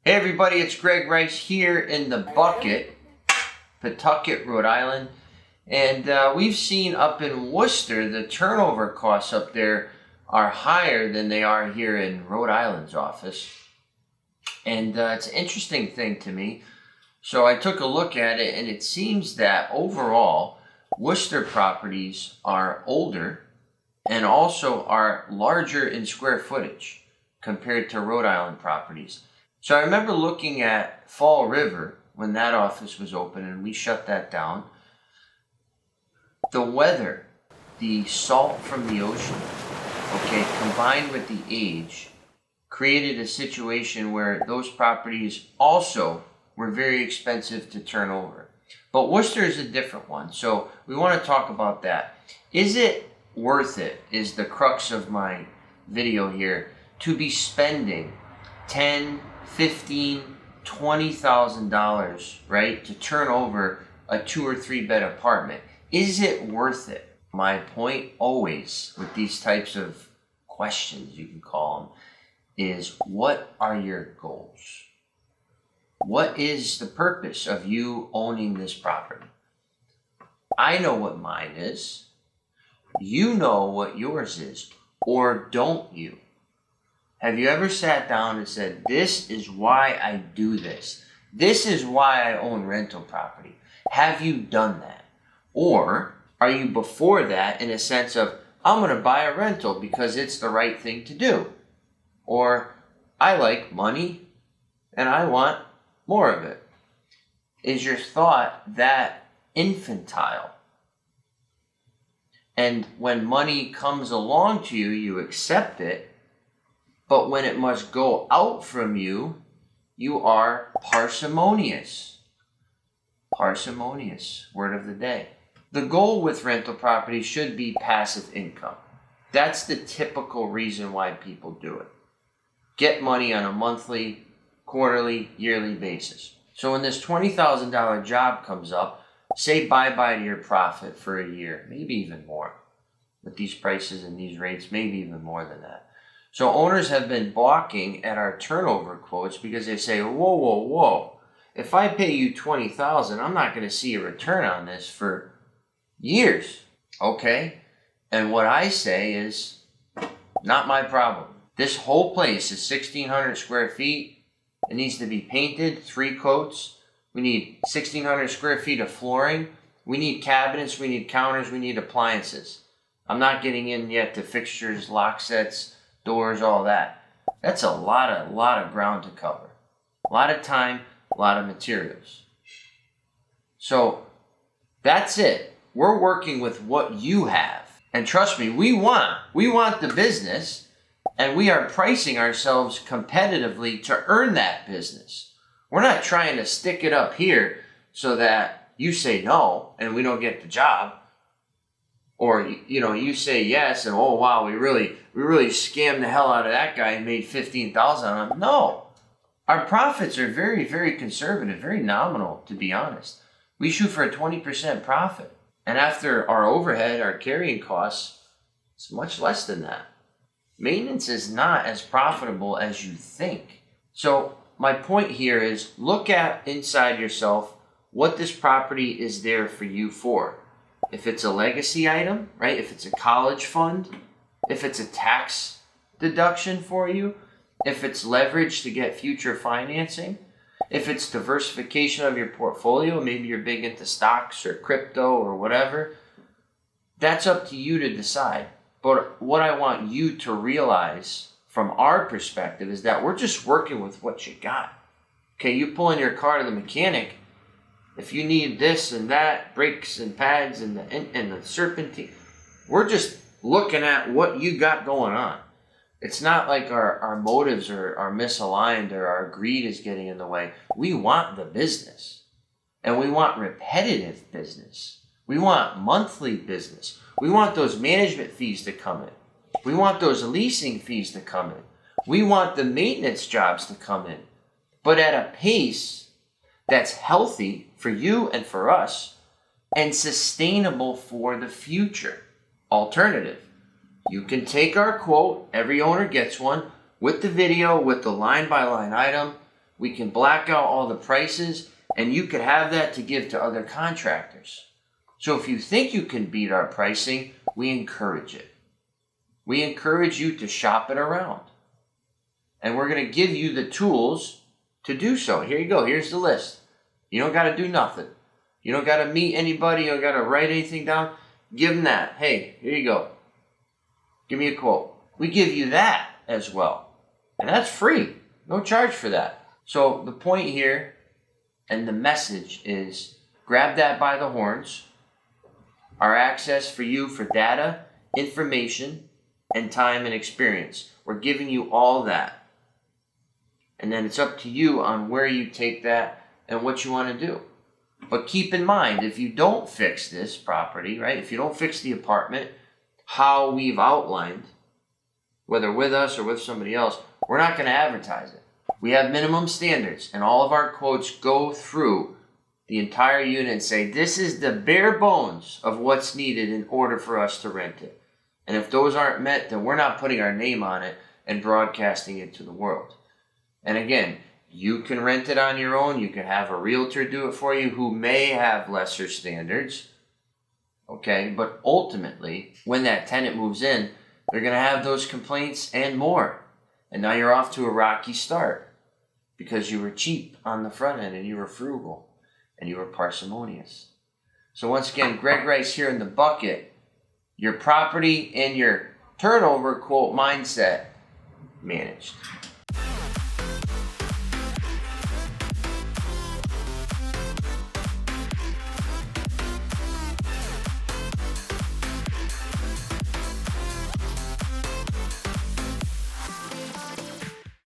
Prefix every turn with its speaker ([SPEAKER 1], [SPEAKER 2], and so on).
[SPEAKER 1] Hey everybody, it's Greg Rice here in the Bucket, Pawtucket, Rhode Island. And we've seen up in Worcester, the turnover costs up there are higher than they are here in Rhode Island's office. And it's an interesting thing to me. So I took a look at it, and it seems that overall, Worcester properties are older and also are larger in square footage compared to Rhode Island properties. So I remember looking at Fall River when that office was open and we shut that down. The weather, the salt from the ocean, combined with the age, created a situation where those properties also were very expensive to turn over. But Worcester is a different one, so we want to talk about that. Is it worth it, is the crux of my video here, to be spending $10,000, $15,000, $20,000, right, to turn over a 2 or 3 bed apartment? Is it worth it? My point always with these types of questions, you can call them, is what are your goals? What is the purpose of you owning this property? I know what mine is. You know what yours is, or don't you? Have you ever sat down and said, this is why I do this? This is why I own rental property. Have you done that? Or are you before that in a sense of, I'm going to buy a rental because it's the right thing to do? Or I like money and I want more of it. Is your thought that infantile? And when money comes along to you, you accept it. But when it must go out from you, you are parsimonious. Parsimonious, word of the day. The goal with rental property should be passive income. That's the typical reason why people do it. Get money on a monthly, quarterly, yearly basis. So when this $20,000 job comes up, say bye-bye to your profit for a year, maybe even more. With these prices and these rates, maybe even more than that. So owners have been balking at our turnover quotes because they say, whoa. If I pay you $20,000, I'm not going to see a return on this for years. Okay? And what I say is, not my problem. This whole place is 1,600 square feet. It needs to be painted, 3 coats. We need 1,600 square feet of flooring. We need cabinets, we need counters, we need appliances. I'm not getting in yet to fixtures, lock sets, doors, all that. That's a lot of ground to cover. A lot of time, a lot of materials. So that's it. We're working with what you have. And trust me, we want the business, and we are pricing ourselves competitively to earn that business. We're not trying to stick it up here so that you say no and we don't get the job. Or, you say yes and, oh, wow, we really scammed the hell out of that guy and made $15,000 on him. No. Our profits are very, very conservative, very nominal, to be honest. We shoot for a 20% profit. And after our overhead, our carrying costs, it's much less than that. Maintenance is not as profitable as you think. So my point here is look at inside yourself what this property is there for you for. If it's a legacy item, right? If it's a college fund, if it's a tax deduction for you, if it's leverage to get future financing, if it's diversification of your portfolio, maybe you're big into stocks or crypto or whatever, that's up to you to decide. But what I want you to realize from our perspective is that we're just working with what you got. Okay, you pull in your car to the mechanic. If you need this and that, brakes and pads and the serpentine, we're just looking at what you got going on. It's not like our motives are misaligned or our greed is getting in the way. We want the business. And we want repetitive business. We want monthly business. We want those management fees to come in. We want those leasing fees to come in. We want the maintenance jobs to come in. But at a pace that's healthy for you and for us and sustainable for the future. Alternative, you can take our quote, every owner gets one, with the video, with the line-by-line item. We can black out all the prices, and you could have that to give to other contractors. So if you think you can beat our pricing, we encourage it. We encourage you to shop it around. And we're going to give you the tools to do so. Here you go. Here's the list. You don't got to do nothing. You don't got to meet anybody. You don't got to write anything down. Give them that. Hey, here you go. Give me a quote. We give you that as well. And that's free. No charge for that. So the point here and the message is grab that by the horns. Our access for you for data, information, and time and experience. We're giving you all that. And then it's up to you on where you take that and what you want to do. But keep in mind, if you don't fix this property, right? If you don't fix the apartment, how we've outlined, whether with us or with somebody else, we're not going to advertise it. We have minimum standards, and all of our quotes go through the entire unit and say, this is the bare bones of what's needed in order for us to rent it. And if those aren't met, then we're not putting our name on it and broadcasting it to the world. And again, you can rent it on your own. You can have a realtor do it for you who may have lesser standards. Okay, but ultimately, when that tenant moves in, they're going to have those complaints and more. And now you're off to a rocky start because you were cheap on the front end and you were frugal and you were parsimonious. So once again, Greg Rice here in the bucket. Your property and your turnover quote mindset managed.